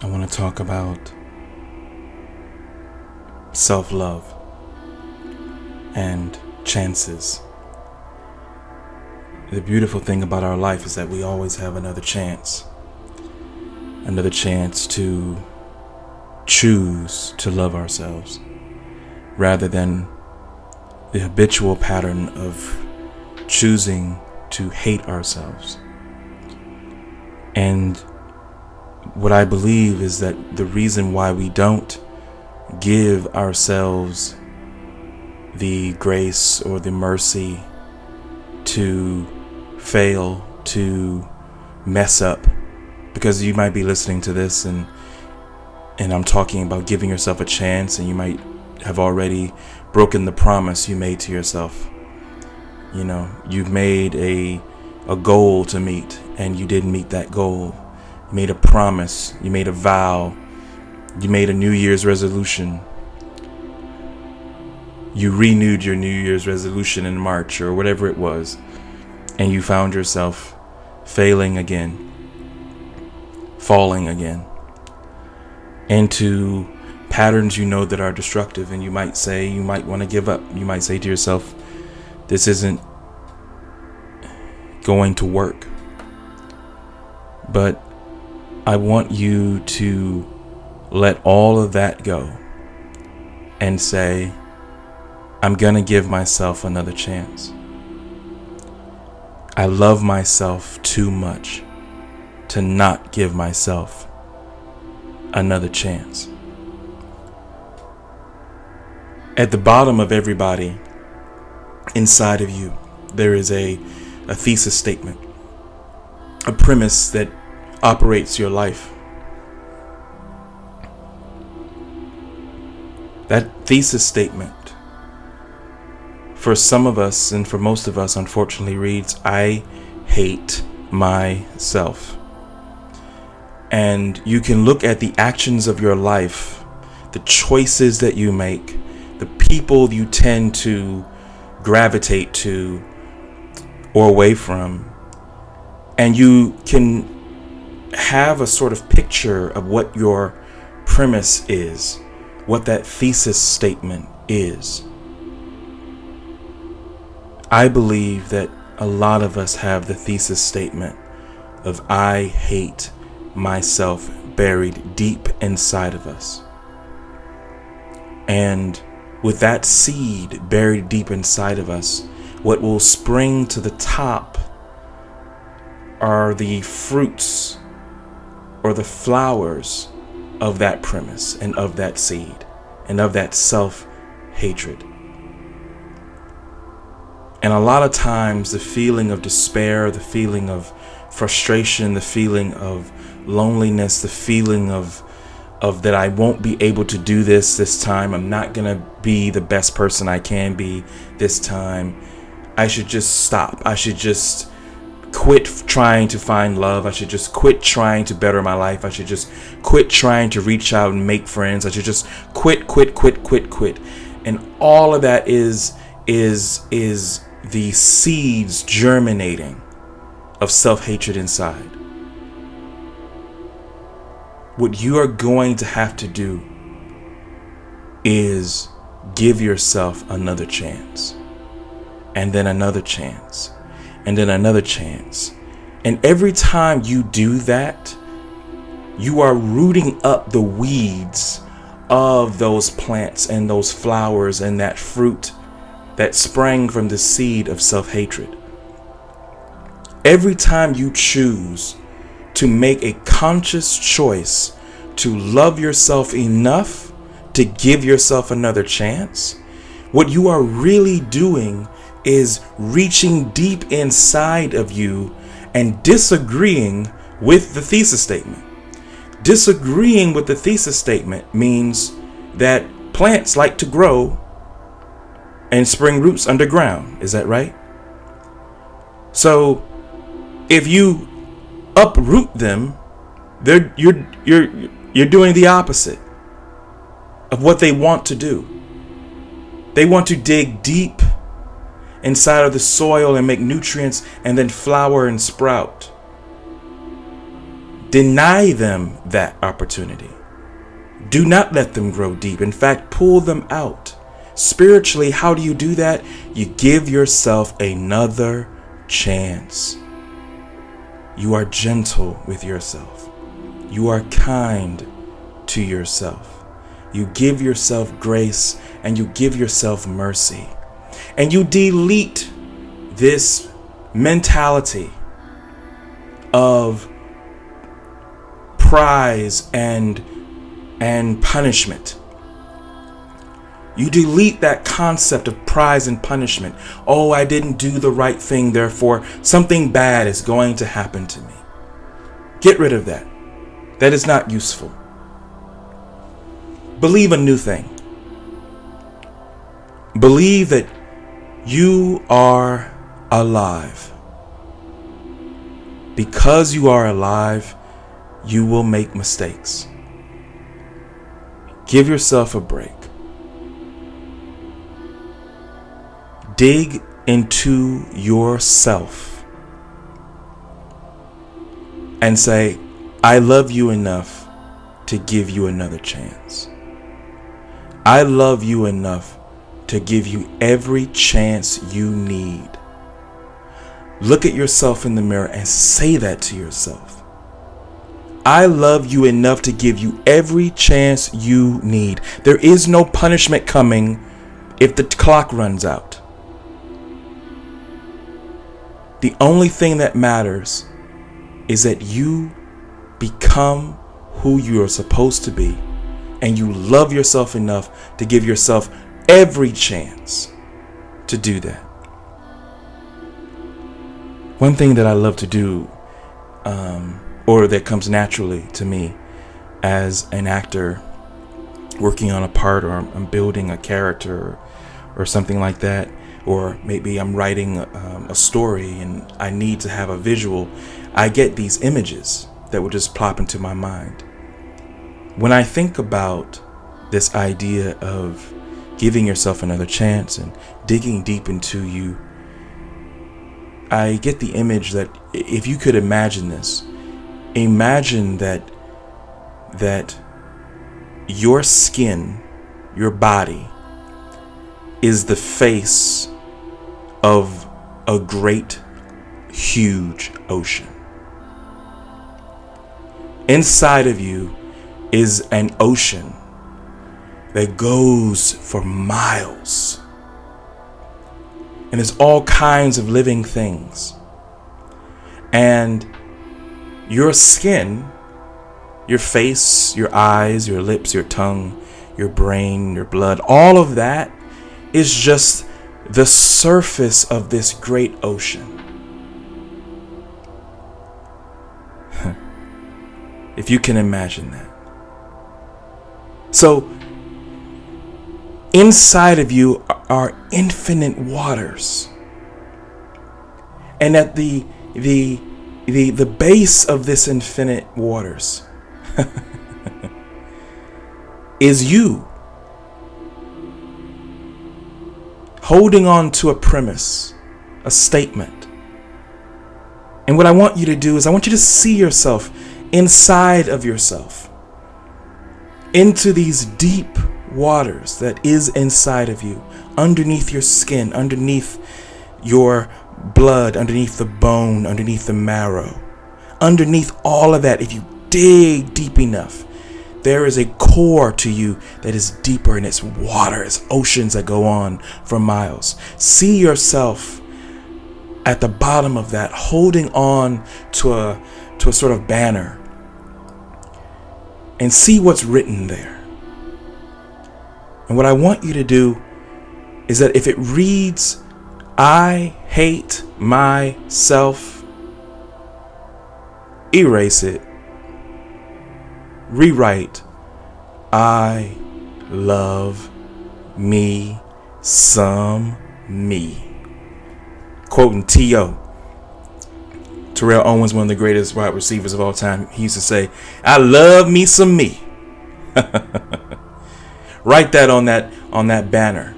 I want to talk about self-love and chances. The beautiful thing about our life is that we always have another chance to choose to love ourselves rather than the habitual pattern of choosing to hate ourselves. And what I believe is that the reason why we don't give ourselves the grace or the mercy to fail, to mess up, because you might be listening to this and I'm talking about giving yourself a chance, and you might have already broken the promise you made to yourself. You know, you've made a goal to meet and you didn't meet that goal. You made a promise, you made a vow, you made a New Year's resolution. You renewed your New Year's resolution in March or whatever it was, and you found yourself failing again, falling again into patterns you know that are destructive. And you might want to give up. You might say to yourself, this isn't going to work. But I want you to let all of that go and say, I'm going to give myself another chance. I love myself too much to not give myself another chance. At the bottom of everybody inside of you, there is a thesis statement, a premise that operates your life. That thesis statement, for some of us and for most of us, unfortunately reads, I hate myself. And you can look at the actions of your life, the choices that you make, the people you tend to gravitate to or away from, and you can have a sort of picture of what your premise is, what that thesis statement is. I believe that a lot of us have the thesis statement of I hate myself buried deep inside of us. And with that seed buried deep inside of us, what will spring to the top are the fruits or the flowers of that premise and of that seed and of that self-hatred. And a lot of times the feeling of despair, the feeling of frustration, the feeling of loneliness, the feeling of that I won't be able to do this time. I'm not going to be the best person I can be this time. I should just stop. I should just quit trying to find love. I should just quit trying to better my life. I should just quit trying to reach out and make friends. I should just quit. And all of that is the seeds germinating of self-hatred inside. What you are going to have to do is give yourself another chance, and then another chance, and then another chance. And every time you do that, you are rooting up the weeds of those plants and those flowers and that fruit that sprang from the seed of self-hatred. Every time you choose to make a conscious choice to love yourself enough to give yourself another chance, what you are really doing is reaching deep inside of you and disagreeing with the thesis statement. Disagreeing with the thesis statement means that plants like to grow and spring roots underground. Is that right? So if you uproot them, you're doing the opposite of what they want to do. They want to dig deep inside of the soil and make nutrients and then flower and sprout. Deny them that opportunity. Do not let them grow deep. In fact, pull them out. Spiritually, how do you do that? You give yourself another chance. You are gentle with yourself. You are kind to yourself. You give yourself grace and you give yourself mercy. And you delete this mentality of prize and punishment. You delete that concept of prize and punishment. Oh, I didn't do the right thing, therefore something bad is going to happen to me. Get rid of that. That is not useful. Believe a new thing. Believe that you are alive. Because you are alive, you will make mistakes. Give yourself a break. Dig into yourself and say, I love you enough to give you another chance. I love you enough to give you every chance you need. Look at yourself in the mirror and say that to yourself. I love you enough to give you every chance you need. There is no punishment coming if the clock runs out. The only thing that matters is that you become who you are supposed to be, and you love yourself enough to give yourself every chance to do that. One thing that I love to do, or that comes naturally to me as an actor working on a part, or I'm building a character or something like that, or maybe I'm writing a story and I need to have a visual, I get these images that will just plop into my mind. When I think about this idea of giving yourself another chance and digging deep into you, I get the image that if you could imagine this, imagine that your skin, your body, is the face of a great, huge ocean. Inside of you is an ocean that goes for miles. And there's all kinds of living things. And your skin, your face, your eyes, your lips, your tongue, your brain, your blood, all of that is just the surface of this great ocean. If you can imagine that. So inside of you are infinite waters. And at the base of this infinite waters is you, holding on to a premise, a statement. And what I want you to do is I want you to see yourself inside of yourself, into these deep waters that is inside of you, underneath your skin, underneath your blood, underneath the bone, underneath the marrow, underneath all of that. If you dig deep enough, there is a core to you that is deeper, and it's water, it's oceans that go on for miles. See yourself at the bottom of that, holding on to a sort of banner, and see what's written there. And what I want you to do is that if it reads, I hate myself, erase it. Rewrite, I love me some me. Quoting T.O. Terrell Owens, one of the greatest wide receivers of all time, he used to say, I love me some me. Write that on that banner.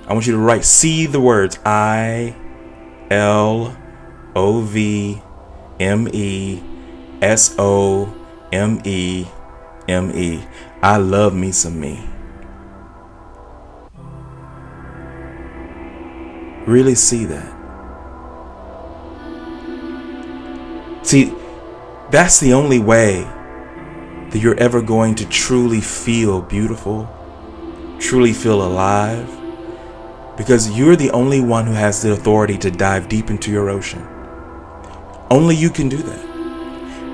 I want you to write, see the words I-L-O-V-M-E SOMEME. I love me some me. Really see that. See, that's the only way that you're ever going to truly feel beautiful, truly feel alive, because you're the only one who has the authority to dive deep into your ocean. Only you can do that.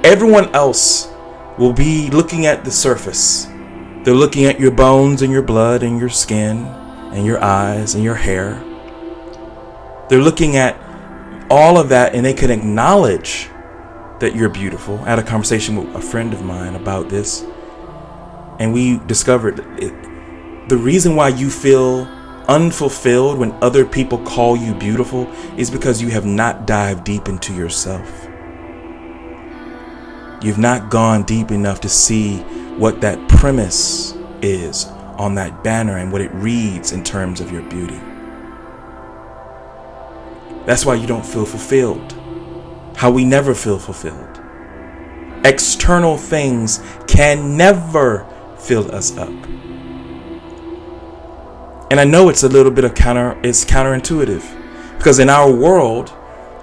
Everyone else will be looking at the surface. They're looking at your bones and your blood and your skin and your eyes and your hair. They're looking at all of that, and they can acknowledge that you're beautiful. I had a conversation with a friend of mine about this, and we discovered the reason why you feel unfulfilled when other people call you beautiful is because you have not dived deep into yourself. You've not gone deep enough to see what that premise is on that banner and what it reads in terms of your beauty. That's why you don't feel fulfilled. How we never feel fulfilled. External things can never fill us up. And I know it's a little bit of it's counterintuitive, because in our world,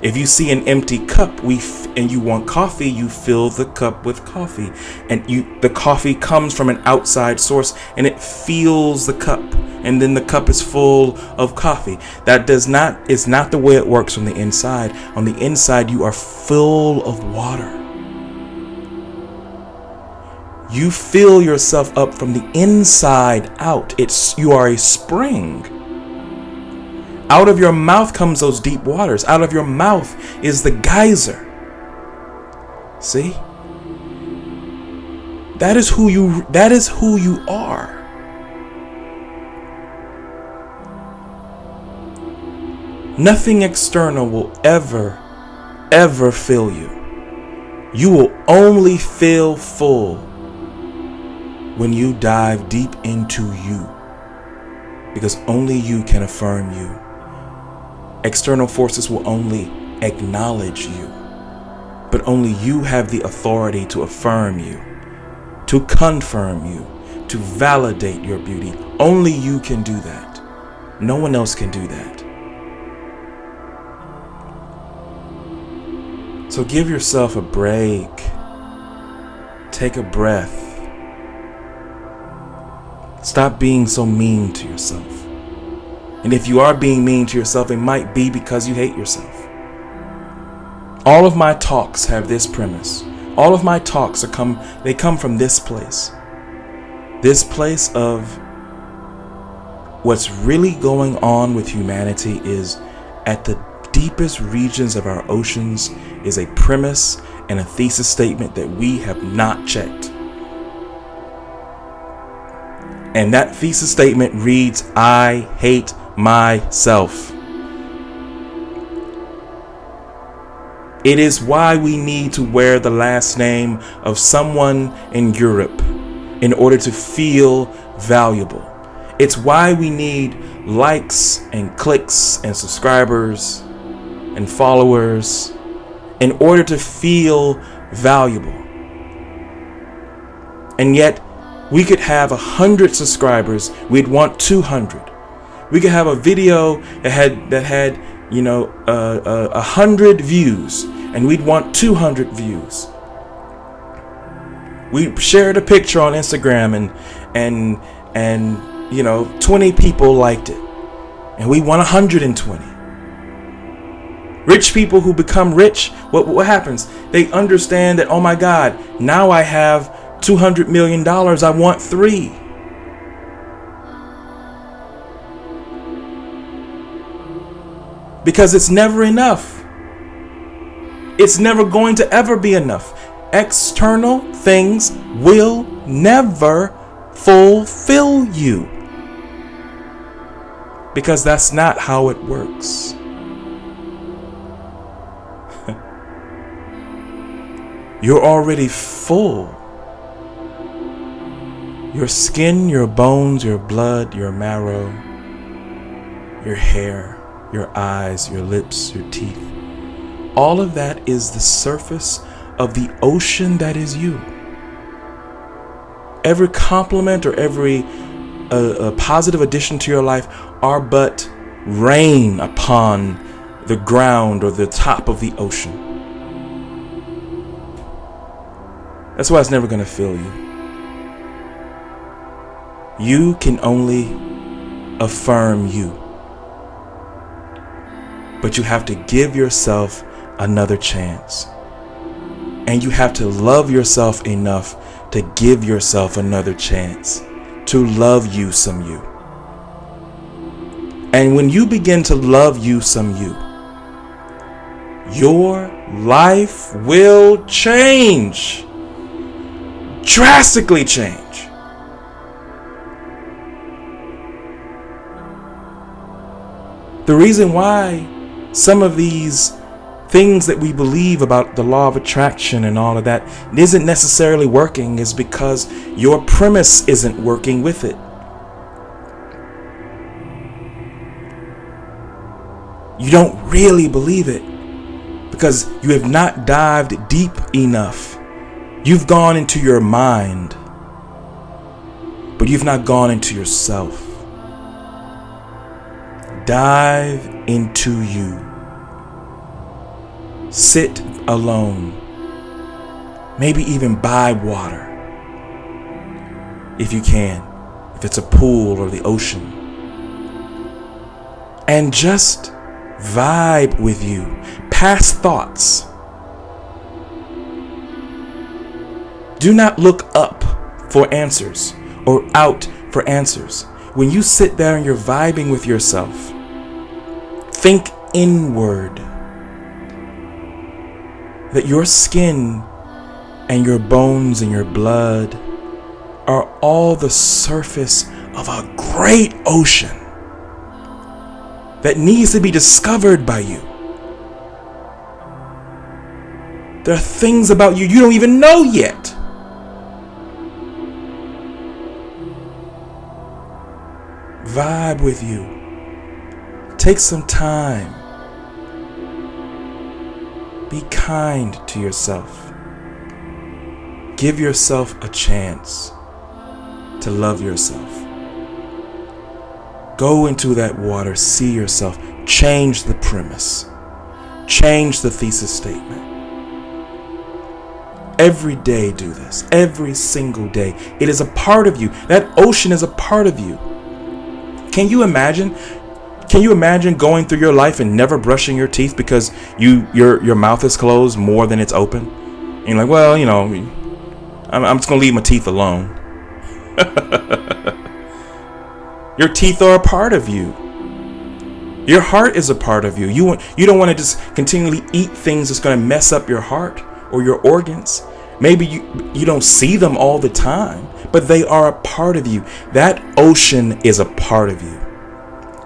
if you see an empty cup and you want coffee, you fill the cup with coffee, and the coffee comes from an outside source and it fills the cup, and then the cup is full of coffee. It's not the way it works from the inside. On the inside, you are full of water. You fill yourself up from the inside out. You are a spring. Out of your mouth comes those deep waters. Out of your mouth is the geyser. See? That is who you are. Nothing external will ever fill you. You will only feel full when you dive deep into you, because only you can affirm you. External forces will only acknowledge you, but only you have the authority to affirm you, to confirm you, to validate your beauty. Only you can do that. No one else can do that. So give yourself a break. Take a breath. Stop being so mean to yourself. And if you are being mean to yourself, it might be because you hate yourself. All of my talks have this premise. All of my talks come from this place. This place of what's really going on with humanity is at the deepest regions of our oceans is a premise and a thesis statement that we have not checked. And that thesis statement reads, I hate myself. It is why we need to wear the last name of someone in Europe in order to feel valuable. It's why we need likes and clicks and subscribers and followers in order to feel valuable. And yet, we could have 100 subscribers. We'd want 200. We could have a video that had 100 views, and we'd want 200 views. We shared a picture on Instagram, and 20 people liked it, and we want 120. Rich people who become rich, what happens? They understand that, oh my God, now I have $200 million, I want 3. Because it's never enough. It's never going to ever be enough. External things will never fulfill you. Because that's not how it works. You're already full. Your skin, your bones, your blood, your marrow, your hair, your eyes, your lips, your teeth. All of that is the surface of the ocean that is you. Every compliment or every a positive addition to your life are but rain upon the ground or the top of the ocean. That's why it's never going to fill you. You can only affirm you. But you have to give yourself another chance. And you have to love yourself enough to give yourself another chance to love you some you. And when you begin to love you some you, your life will change. Drastically change. The reason why some of these things that we believe about the law of attraction and all of that isn't necessarily working is because your premise isn't working with it. You don't really believe it because you have not dived deep enough. You've gone into your mind, but you've not gone into yourself. Dive into you. Sit alone. Maybe even by water. If you can. If it's a pool or the ocean. And just vibe with you. Past thoughts. Do not look up for answers or out for answers. When you sit there and you're vibing with yourself, think inward. That your skin and your bones and your blood are all the surface of a great ocean that needs to be discovered by you. There are things about you you don't even know yet. Vibe with you. Take some time. Be kind to yourself. Give yourself a chance to love yourself. Go into that water, see yourself, change the premise, change the thesis statement. Every day do this, every single day. It is a part of you. That ocean is a part of you. Can you imagine? Can you imagine going through your life and never brushing your teeth because your mouth is closed more than it's open? And you're like, well, you know, I'm just going to leave my teeth alone. Your teeth are a part of you. Your heart is a part of you. You don't want to just continually eat things that's going to mess up your heart or your organs. Maybe you don't see them all the time, but they are a part of you. That ocean is a part of you.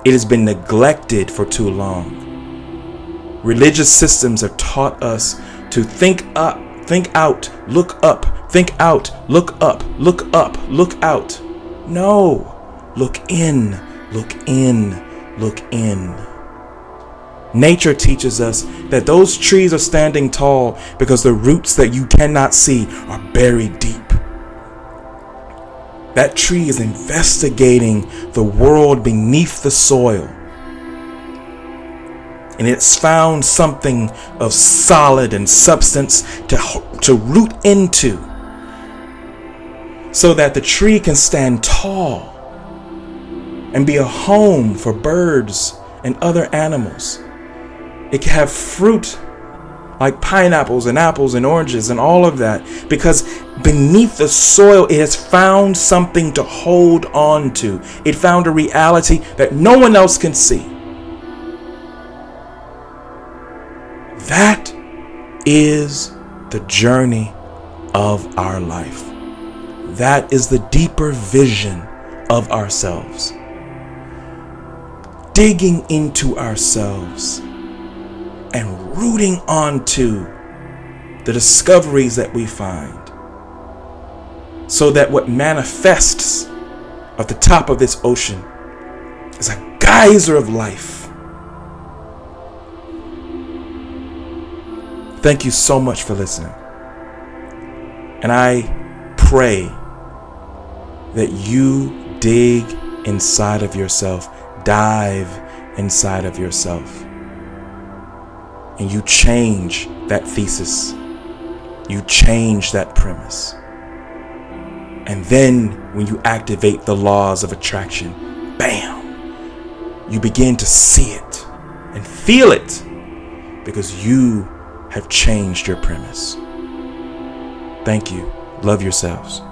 It has been neglected for too long. Religious systems have taught us to think up, think out, look up, think out, look up, look up, look out. No, look in, look in, look in. Nature teaches us that those trees are standing tall because the roots that you cannot see are buried deep. That tree is investigating the world beneath the soil. And it's found something of solid and substance to root into so that the tree can stand tall and be a home for birds and other animals. It can have fruit like pineapples and apples and oranges and all of that, because beneath the soil it has found something to hold on to. It found a reality that no one else can see. That is the journey of our life. That is the deeper vision of ourselves. Digging into ourselves and rooting onto the discoveries that we find, so that what manifests at the top of this ocean is a geyser of life. Thank you so much for listening. And I pray that you dig inside of yourself, dive inside of yourself, and you change that thesis. You change that premise. And then when you activate the laws of attraction, bam, you begin to see it and feel it because you have changed your premise. Thank you. Love yourselves.